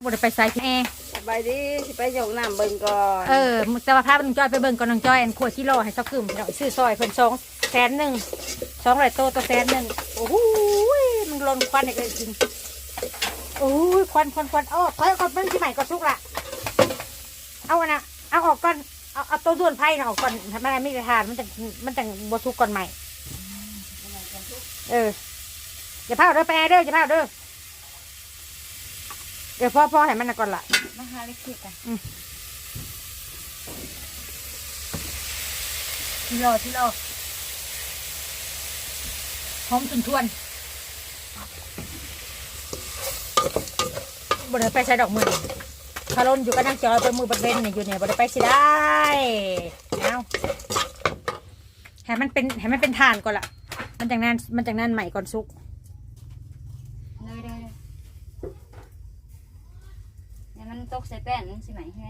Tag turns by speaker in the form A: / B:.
A: บ่ได้ไปใส่แอร์
B: สบายดีสิไปยกน้ำเบิ่งก่อน
A: แต่ว่าพาน้องจอยไปเบิ่งก่อนน้องจอยอันขวดกิโลให้ซอกคืมเราซื้อซอยเพิ่น200,000 200 โตตัว100,000โอ้โหมันลนควันอีกเลยจริงโอ้ยควันเอาออกก่อนเบิ่งที่ใหม่ก็สุกละเอาอันน่ะเอาออกก่อนเอาตัวด้วนไผ่น่ะออกก่อนทำอะไรไม่ได้ทานมันจะบ่สุกก่อนใหม่อย่าพาเด้อไปเด้ออย่าพาเด้อเดี๋ยวพ่อให้มันน่ะก่อนล่ะ
B: มาหาเล็กคิดกัน
A: ที่รอหอมทวนบ่ได้ไปใส่ดอกมือคาร่นอยู่กับนางจอยเป็นมือบัดเบนเนี่ยอยู่เนี่ยบ่ได้ไปสิได้เอาให้มันเป็นฐานก่อนล่ะมันจากนั้นใหม่ก่อนสุก
B: เลยเนี่ยมันตกใส่แป้นใช่ไหมให้